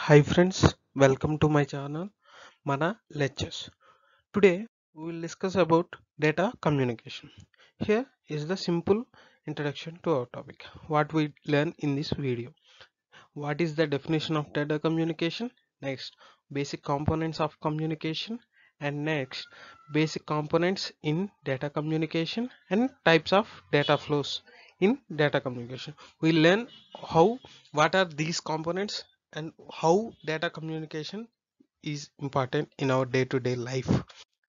Hi friends, welcome to my channel Mana Lectures. Today we will discuss about data communication. Here is the simple introduction to our topic. What we learn in this video. What is the definition of data communication? Next, basic components of communication, and next, basic components in data communication and types of data flows in data communication. We learn what are these components and how data communication is important in our day-to-day life.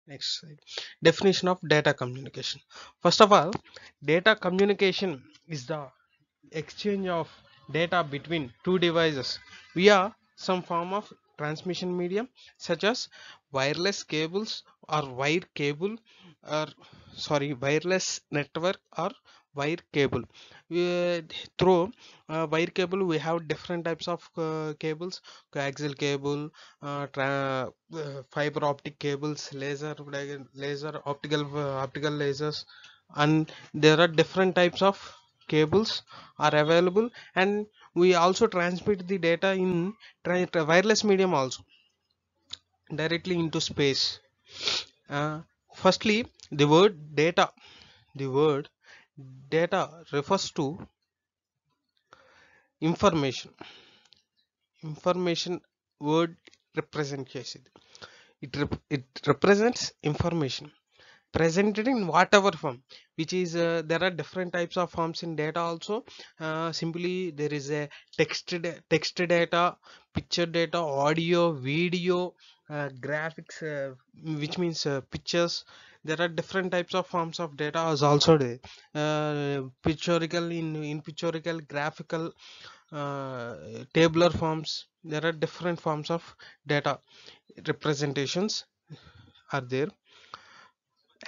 Next slide. Definition of data communication. First of all, data communication is the exchange of data between two devices via some form of transmission medium such as wireless cables or wire cable or wireless network or wire cable. We, through wire cable we have different types of cables: coaxial cable, fiber optic cables, laser optical lasers, and there are different types of cables are available, and we also transmit the data in wireless medium also directly into space. uh, Firstly, the word data refers to information word represent చేసేది. It represents information presented in whatever form, which is there are different types of forms in data also. Simply there is a text data, picture data, audio, video, graphics, which means pictures. There are different types of forms of data is also there. Pictorial, in pictorial, graphical, tabular forms. There are different forms of data representations are there.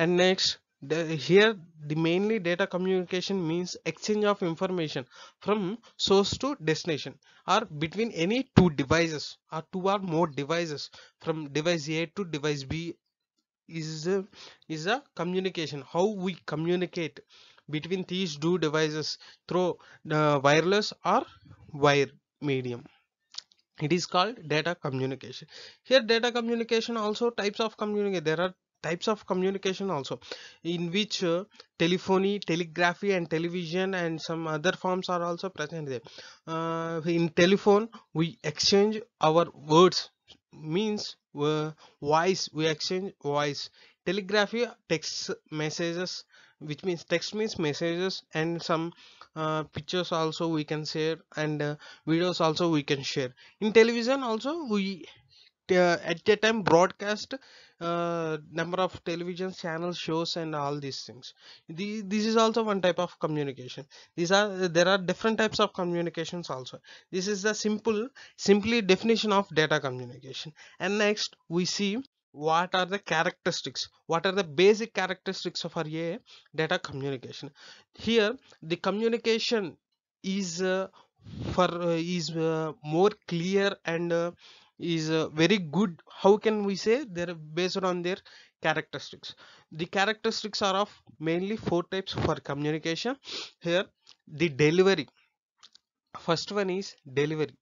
And next, here the mainly data communication means exchange of information from source to destination or between any two devices or two or more devices from device A to device B is a communication. How we communicate between these two devices through the wireless or wire medium, it is called data communication. Here data communication also types of communication. There are types of communication also in which telephony, telegraphy and television and some other forms are also present there. In telephone we exchange our words, means voice, we exchange voice. Telegraphy, text messages, which means text means messages, and some pictures also we can share, and videos also we can share. In television also we at the time broadcast number of television channels, shows and all these things. This is also one type of communication. There are different types of communications also. This is the simply definition of data communication. And next we see what are the characteristics, what are the basic characteristics of our data communication. Here the communication is for is more clear and is very good. How can we say? They're based on their characteristics. The characteristics are of mainly four types for communication. Here the delivery, first one is delivery.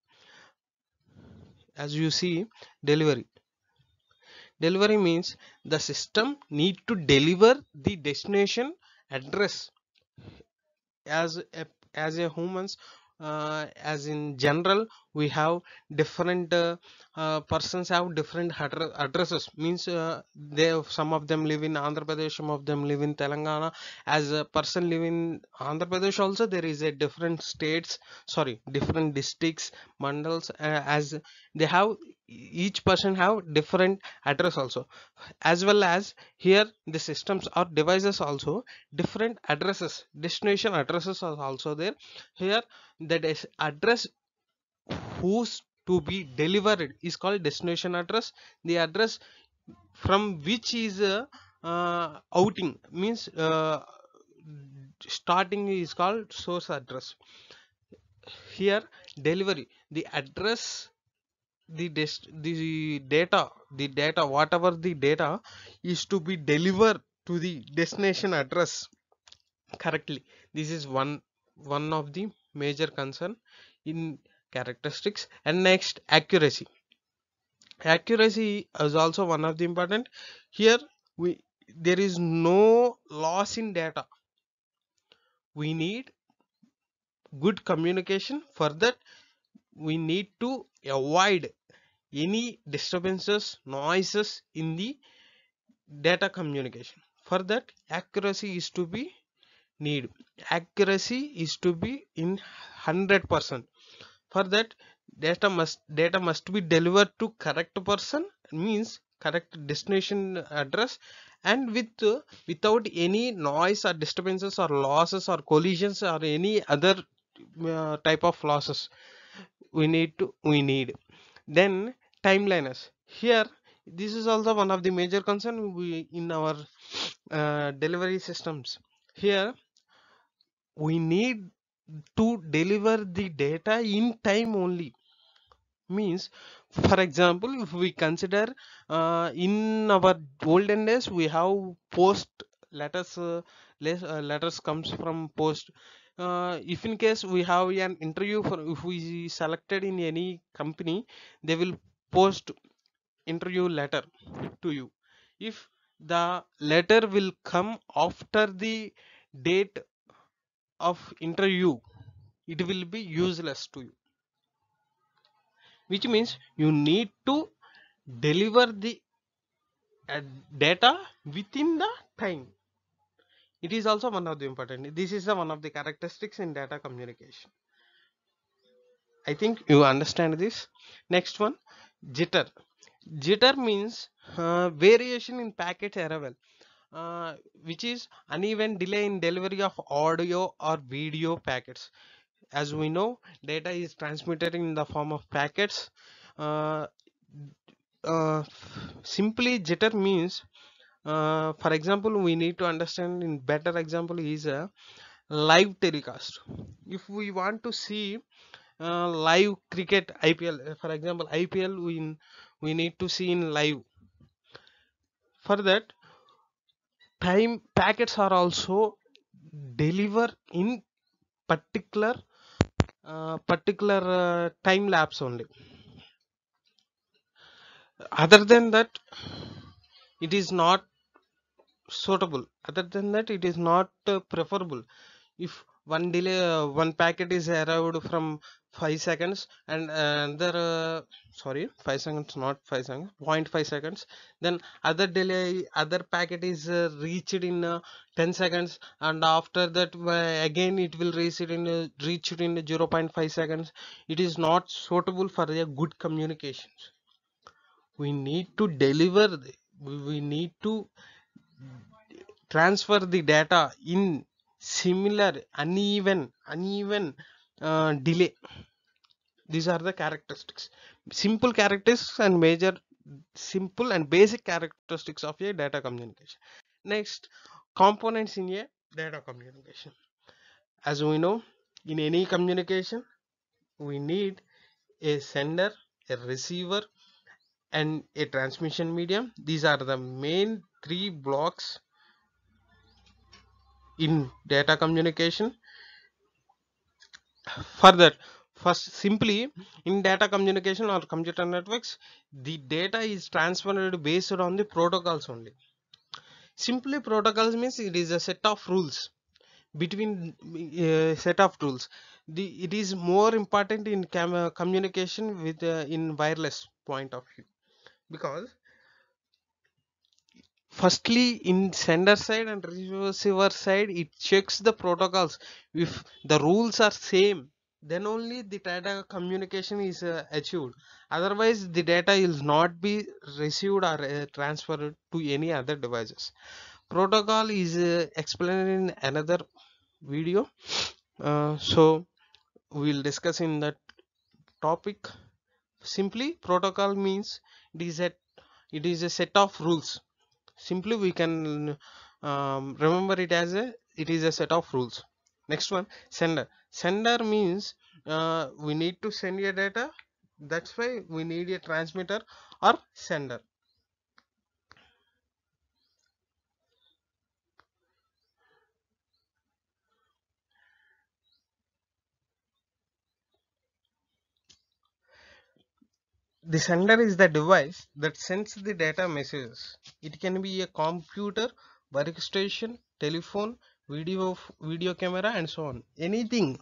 As you see, delivery means the system need to deliver the destination address. As a humans, as in general we have different persons have different addresses, means they, some of them live in Andhra Pradesh, some of them live in Telangana. As a person live in Andhra Pradesh also, there is a different states, sorry, different districts, mandals, as they have, each person have different address also. As well as here the systems or devices also different addresses, destination addresses are also there. Here that is address whose to be delivered is called destination address. The address from which is outing, means starting, is called source address. Here delivery, the address, the data, whatever the data is to be delivered to the destination address correctly. This is one of the major concern in characteristics. And next, accuracy. Accuracy is also one of the important. Here we there is no loss in data. We need good communication. For that, we need to avoid any disturbances, noises in the data communication. For that, accuracy is to be need. Accuracy is to be in 100%. For that, data must be delivered to correct person, means correct destination address, and without any noise or disturbances or losses or collisions or any other type of losses. We need. Then timeliness. Here, this is also one of the major concern we in our delivery systems. Here we need to deliver the data in time only. Means, for example, if we consider in our olden days we have post letters, letters comes from post. If in case we have an interview, for if we selected in any company, they will post interview letter to you. If the letter will come after the date of interview, it will be useless to you, which means you need to deliver the uh, data within the time. It is also one of the important. This is the one of the characteristics in data communication. I think you understand this. Next one, jitter. Jitter means variation in packet arrival, which is uneven delay in delivery of audio or video packets. As we know, data is transmitted in the form of packets. uh, Simply jitter means, for example, we need to understand in better example is a live telecast. If we want to see live cricket IPL, for example IPL, we need to see in live. For that, time packets are also deliver in particular time lapse only. Other than that, it is not suitable. Other than that, it is not preferable. If one packet is arrived from 5 seconds and another, sorry, 5 seconds, not 5 seconds, 0.5 seconds, then other packet is reached in 10 seconds, and after that again it will reach it in 0.5 seconds. It is not suitable for a good communications. We need to deliver we need to transfer the data in similar uneven delay. These are the characteristics, simple characteristics and major simple and basic characteristics of a data communication. Next, components in a data communication. As we know, in any communication we need a sender, a receiver, and a transmission medium. These are the main three blocks in data communication. Further, first, simply in data communication or computer networks, the data is transferred based on the protocols only. Simply, protocols means it is a set of rules between set of rules. It is more important in communication with in wireless point of view, because firstly in sender side and receiver side it checks the protocols. If the rules are same, then only the data communication is achieved. Otherwise the data will not be received or transferred to any other devices. Protocol is explained in another video, so we'll discuss in that topic. Simply, protocol means it is a set of rules. Simply we can remember it is a set of rules. Next one, sender means we need to send a data. That's why we need a transmitter or sender. The sender is the device that sends the data messages. It can be a computer, workstation, telephone, video camera, and so on. Anything,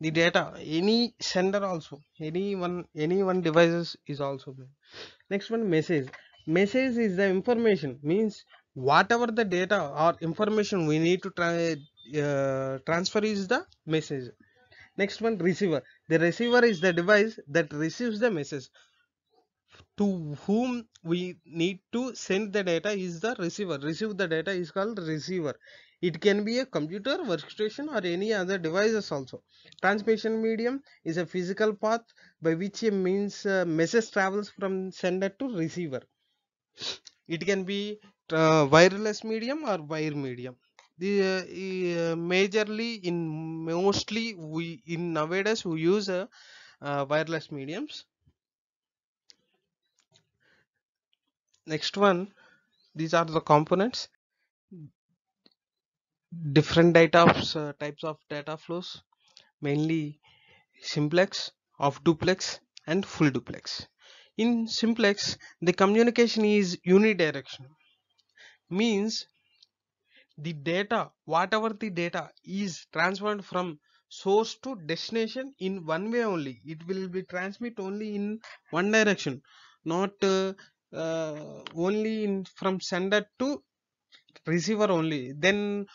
the data, any sender also, any one devices is also there. Next one, message. Message is the information, means whatever the data or information we need to transfer is the message. Next one, receiver. The receiver is the device that receives the message. To whom we need to send the data is the receiver. Receive the data is called receiver. It can be a computer, workstation, or any other devices also. Transmission medium is a physical path by which a means message travels from sender to receiver. It can be wireless medium or wire medium. The majorly in mostly we in nowadays we use wireless mediums. Next one, these are the components. Different types of data flows, mainly simplex, off duplex, and full duplex. In simplex, the communication is unidirectional, means the data, whatever the data is transferred from source to destination in one way only. It will be transmit only in one direction, not only in from sender to receiver only. Then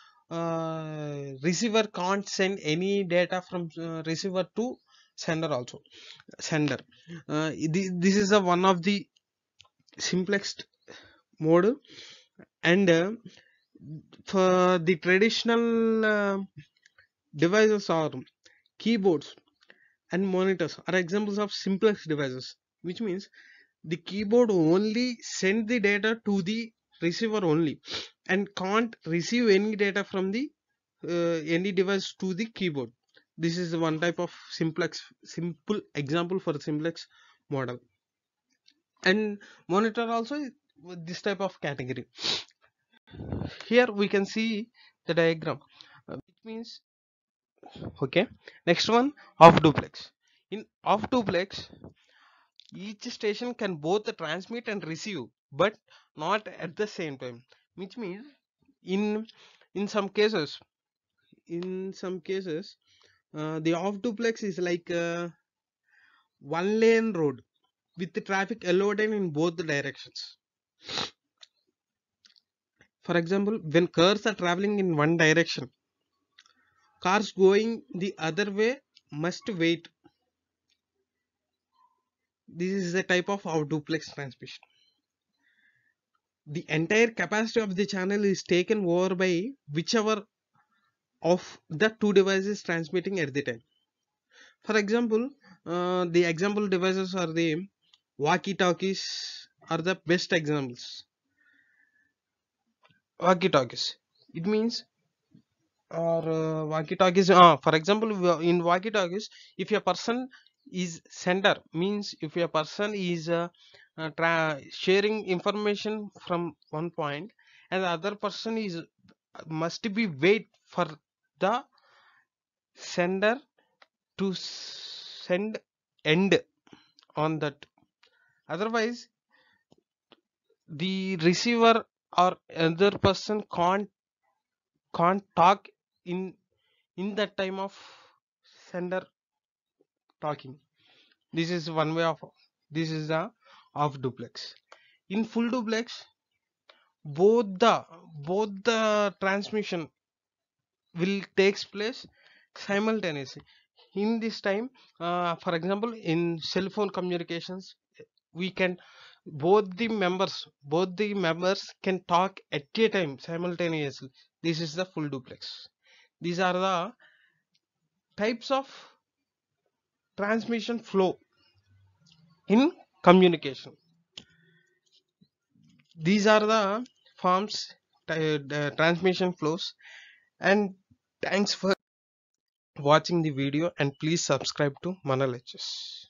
receiver can't send any data from receiver to sender also. Sender, this is a one of the simplest mode. And for the traditional devices or keyboards and monitors are examples of simplex devices, which means the keyboard only send the data to the receiver only and can't receive any data from the any device to the keyboard. This is one type of simple example for simplex model. And monitor also is this type of category. Here we can see the diagram, which means okay. Next one, off duplex. In off duplex, each station can both transmit and receive, but not at the same time. Which means in in some cases, the off duplex is like one lane road with the traffic allotted in both the directions. For example, when cars are traveling in one direction, cars going the other way must wait. This is a type of off duplex transmission. The entire capacity of the channel is taken over by whichever of the two devices transmitting at the time. For example, the example devices are the walkie talkies are the best examples. Walkie talkies, it means, or walkie talkies, for example, in walkie talkies, if a person is sender, means if a person is sharing information from one point, and the other person is must be wait for the sender to send end on that. Otherwise the receiver or other person can't talk in that time of sender talking. This is one way of, this is the off duplex. In full duplex, both the transmission will takes place simultaneously. In this time, for example, in cell phone communications, we can both the members can talk at a time simultaneously. This is the full duplex. These are the types of transmission flow in communication. These are the forms, transmission flows. And thanks for watching the video, and please subscribe to Mana Lectures.